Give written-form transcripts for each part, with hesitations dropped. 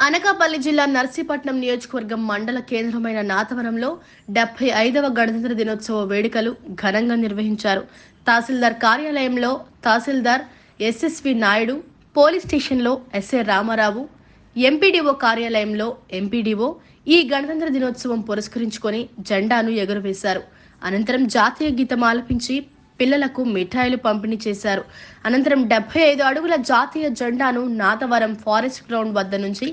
అనకాపల్లి జిల్లా నర్సీపట్నం నియోజకవర్గం మండల కేంద్రమైన నాతవరంలో 75వ గణతంత్ర దినోత్సవ వేడుకలు ఘనంగా నిర్వహించారు. తహసీల్దార్ కార్యాలయంలో తహసీల్దార్ ఎస్ఎస్వి నాయుడు, పోలీస్ స్టేషన్లో ఎస్ఏ రామారావు, ఎంపీడీఓ కార్యాలయంలో ఎంపీడీఓ ఈ గణతంత్ర దినోత్సవం పురస్కరించుకొని జెండాను ఎగురవేశారు. అనంతరం జాతీయ గీతం ఆలపించి పిల్లలకు మిఠాయిలు పంపిణీ చేశారు. అనంతరం 75 అడుగుల జాతీయ జెండాను నాతవరం ఫారెస్ట్ గ్రౌండ్ వద్ద నుంచి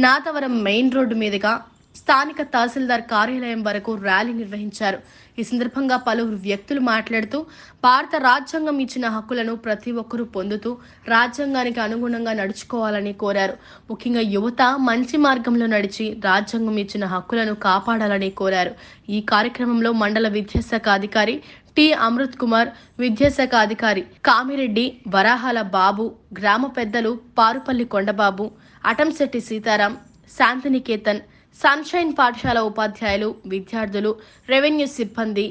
నాతవరం మెయిన్ రోడ్డు మీదుగా స్థానిక తహసీల్దార్ కార్యాలయం వరకు ర్యాలీ నిర్వహించారు. ఈ సందర్భంగా పలువురు వ్యక్తులు మాట్లాడుతూ భారత రాజ్యాంగం ఇచ్చిన హక్కులను ప్రతి ఒక్కరూ పొందుతూ రాజ్యాంగానికి అనుగుణంగా నడుచుకోవాలని కోరారు. ముఖ్యంగా యువత మంచి మార్గంలో నడిచి రాజ్యాంగం ఇచ్చిన హక్కులను కాపాడాలని కోరారు. ఈ కార్యక్రమంలో మండల విద్యాశాఖ అధికారి టి అమృత్ కుమార్, విద్యాశాఖ అధికారి కామిరెడ్డి, వరాహాల బాబు, గ్రామ పెద్దలు పారుపల్లి కొండబాబు, అటంశెట్టి సీతారాం, శాంతినికేతన్, సన్షైన్ పాఠశాల ఉపాధ్యాయులు, విద్యార్థులు, రెవెన్యూ సిబ్బంది,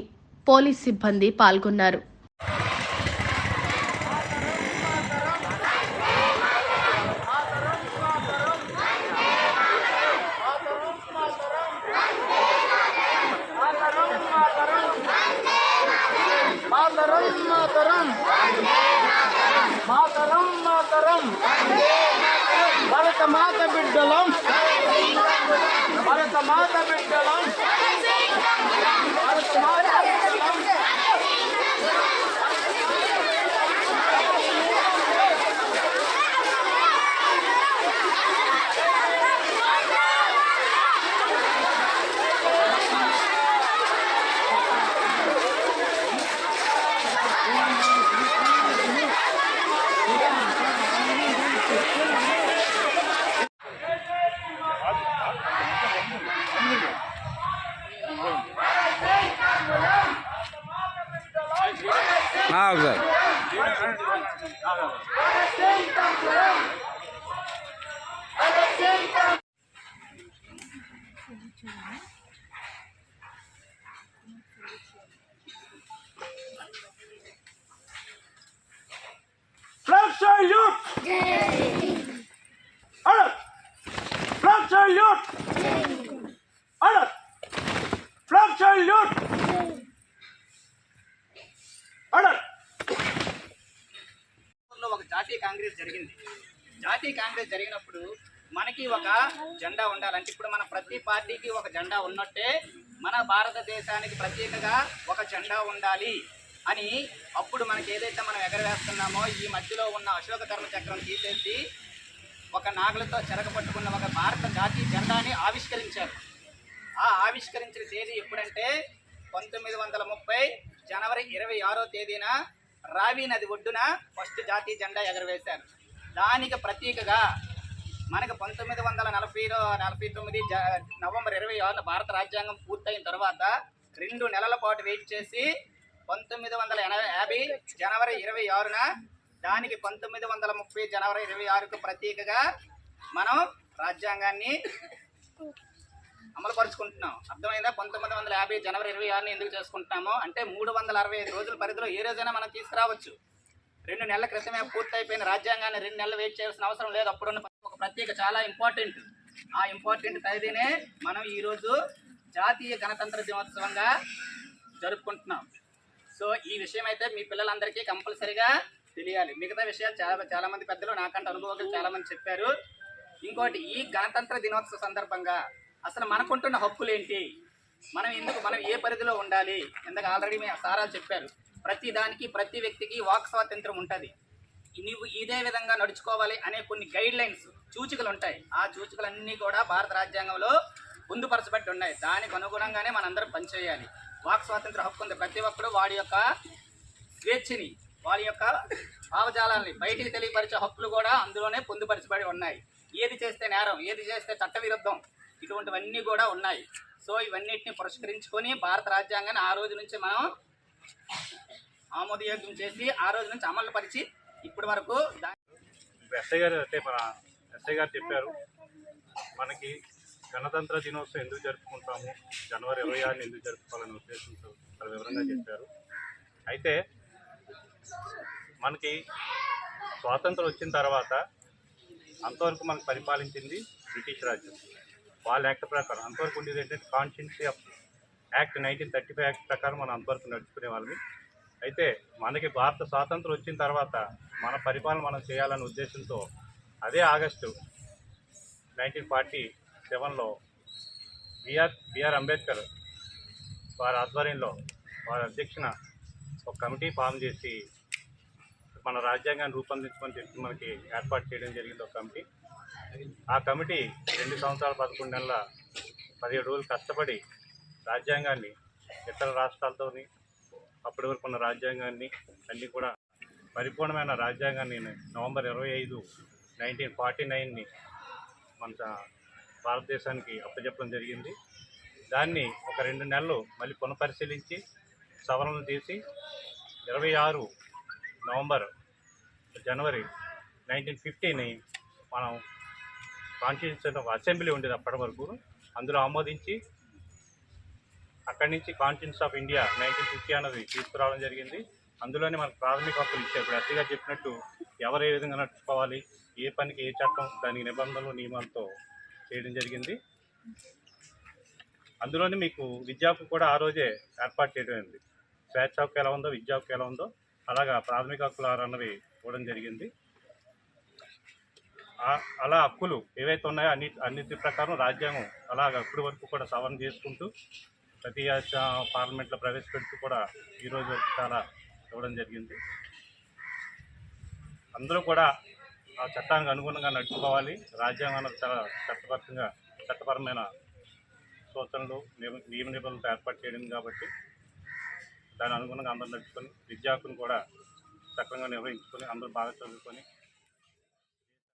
పోలీస్ సిబ్బంది పాల్గొన్నారు. భారత మాత బిడ్డలం, భారత మాత బిడ్డలం, భారత మాత బిడ్డలం. Flag salute! Alert! Flag salute! Alert! Flag salute! Alert! ఒక జాతీయ కాంగ్రెస్ జరిగింది. జాతీయ కాంగ్రెస్ జరిగినప్పుడు మనకి ఒక జెండా ఉండాలంటే ఇప్పుడు మన ప్రతి పార్టీకి ఒక జెండా ఉన్నట్టే మన భారతదేశానికి ప్రత్యేకంగా ఒక జెండా ఉండాలి అని అప్పుడు మనకి ఏదైతే మనం ఎగరవేస్తున్నామో ఈ మధ్యలో ఉన్న అశోక ధర్మ చక్రం తీసేసి ఒక నాగలతో చెరగపట్టుకున్న ఒక భారత జాతీయ జెండాని ఆవిష్కరించారు. ఆ ఆవిష్కరించిన తేదీ ఎప్పుడంటే 1930 జనవరి 26వ తేదీన రావి నది ఒడ్డున ఫస్ట్ జాతీయ జెండా ఎగరవేశారు. దానికి ప్రతీకగా మనకు 1949 నవంబర్ 26న భారత రాజ్యాంగం పూర్తయిన తర్వాత 2 నెలల పాటు వెయిట్ చేసి 1950 జనవరి 26న దానికి 1930 జనవరి 26కు ప్రతీకగా మనం రాజ్యాంగాన్ని అమలుపరుచుకుంటున్నాం. అర్థమైందా? 1950 జనవరి 26ని ఎందుకు చేసుకుంటున్నామో అంటే 365 రోజుల పరిధిలో ఏ రోజైనా మనం తీసుకురావచ్చు. 2 నెలల క్రితమే పూర్తయిపోయిన రాజ్యాంగాన్ని 2 నెలలు వెయిట్ చేయాల్సిన అవసరం లేదు. అప్పుడున్న ఒక ప్రత్యేక చాలా ఇంపార్టెంట్. ఆ ఇంపార్టెంట్ తేదీనే మనం ఈరోజు జాతీయ గణతంత్ర దినోత్సవంగా జరుపుకుంటున్నాం. సో ఈ విషయం అయితే మీ పిల్లలందరికీ కంపల్సరీగా తెలియాలి. మిగతా విషయాలు చాలా మంది పెద్దలు నాకంటే అనుభవకులు చాలా మంది చెప్పారు. ఇంకోటి, ఈ గణతంత్ర దినోత్సవ సందర్భంగా అసలు మనకుంటున్న హక్కులు ఏంటి, మనం ఏ పరిధిలో ఉండాలి, ఇందాక ఆల్రెడీ మీ సారాలు చెప్పారు. ప్రతి దానికి ప్రతి వ్యక్తికి వాక్ స్వాతంత్రం ఉంటుంది. నువ్వు ఇదే విధంగా నడుచుకోవాలి అనే కొన్ని గైడ్ లైన్స్, సూచికలు ఉంటాయి. ఆ సూచికలన్నీ కూడా భారత రాజ్యాంగంలో పొందుపరచబడి ఉన్నాయి. దానికి అనుగుణంగానే మనందరం పనిచేయాలి. వాక్ స్వాతంత్ర హక్కు ఉంది. ప్రతి ఒక్కరు వాడి యొక్క స్వేచ్ఛని, వాడి యొక్క భావజాలాన్ని బయటికి తెలియపరిచే హక్కులు కూడా అందులోనే పొందుపరచబడి ఉన్నాయి. ఏది చేస్తే నేరం, ఏది చేస్తే చట్టవిరుద్ధం, ఇటువంటివన్నీ కూడా ఉన్నాయి. సో ఇవన్నిటిని పురస్కరించుకొని భారత రాజ్యాంగాన్ని ఆ రోజు నుంచి మనం ఆమోదయోగ్యం చేసి ఆ రోజు నుంచి అమలు పరిచి ఇప్పటి వరకు ఎస్ఐ గారు చెప్పారు. మనకి గణతంత్ర దినోత్సవం ఎందుకు జరుపుకుంటాము, జనవరి 26ని ఎందుకు జరుపుకోవాలనే ఉద్దేశంతో చాలా వివరంగా చెప్పారు. అయితే మనకి స్వాతంత్రం వచ్చిన తర్వాత అంతవరకు మనకు పరిపాలించింది బ్రిటిష్ రాజ్యం. వాళ్ళ యాక్ట్ ప్రకారం అంతవరకు ఉండేది ఏంటంటే కాన్స్టిట్యూన్సీ ఆఫ్ యాక్ట్ 1935 యాక్ట్ ప్రకారం మనం అంతవరకు నడుచుకునే వాళ్ళని. అయితే మనకి భారత స్వాతంత్రం వచ్చిన తర్వాత మన పరిపాలన మనం చేయాలనే ఉద్దేశంతో అదే ఆగస్టు 1947లో బిఆర్ అంబేద్కర్ వారి ఆధ్వర్యంలో వారి అధ్యక్షన ఒక కమిటీ ఫామ్ చేసి మన రాజ్యాంగాన్ని రూపొందించమని చెప్పి మనకి ఏర్పాటు చేయడం జరిగింది. ఒక కమిటీ. ఆ కమిటీ 2 సంవత్సరాల 11 నెలల 17 రోజులు కష్టపడి రాజ్యాంగాన్ని ఇతర రాష్ట్రాలతోని అప్పటి వరకు ఉన్న రాజ్యాంగాన్ని అన్నీ కూడా పరిపూర్ణమైన రాజ్యాంగాన్ని నవంబర్ 25, 1949ని మన భారతదేశానికి అప్పచెప్పడం జరిగింది. దాన్ని ఒక 2 నెలలు మళ్ళీ పునఃపరిశీలించి సవరణలు చేసి 26 జనవరి 1950ని మనం కాన్స్టిట్యూషన్ ఆఫ్ అసెంబ్లీ ఉండేది అప్పటి వరకు, అందులో ఆమోదించి అక్కడి నుంచి కాన్స్టిట్యూషన్ ఆఫ్ ఇండియా 1950 అన్నది తీసుకురావడం జరిగింది. అందులోనే మనకు ప్రాథమిక హక్కులు ఇచ్చారు. ఇప్పుడు ఎస్సీగా చెప్పినట్టు ఎవరు ఏ విధంగా నడుచుకోవాలి, ఏ పనికి ఏ చట్టం, దానికి నిబంధనలు నియమాలతో చేయడం జరిగింది. అందులోనే మీకు విద్యా హక్కు కూడా ఆ రోజే ఏర్పాటు చేయడం అయింది. స్వేచ్ఛ హక్కు ఎలా ఉందో విద్యా హక్కు ఎలా ఉందో అలాగా ప్రాథమిక హక్కులు అన్నవి ఇవ్వడం జరిగింది. అలా హక్కులు ఏవైతే ఉన్నాయో అన్నిటి ప్రకారం రాజ్యాంగం అలాగ అప్పటి వరకు కూడా సవరణ చేసుకుంటూ ప్రతి పార్లమెంట్లో ప్రవేశపెడుతూ కూడా ఈరోజు వరకు చాలా ఇవ్వడం జరిగింది. అందరూ కూడా ఆ చట్టానికి అనుగుణంగా నడుచుకోవాలి. రాజ్యాంగం అన్నది చాలా చట్టపరమైన సూచనలు నియమ నిబంధనలు ఏర్పాటు చేయడం కాబట్టి దాని అనుగుణంగా అందరూ నడుచుకొని విద్యా హక్కును కూడా చక్కగా నిర్వహించుకొని అందరూ బాగా చదువుకొని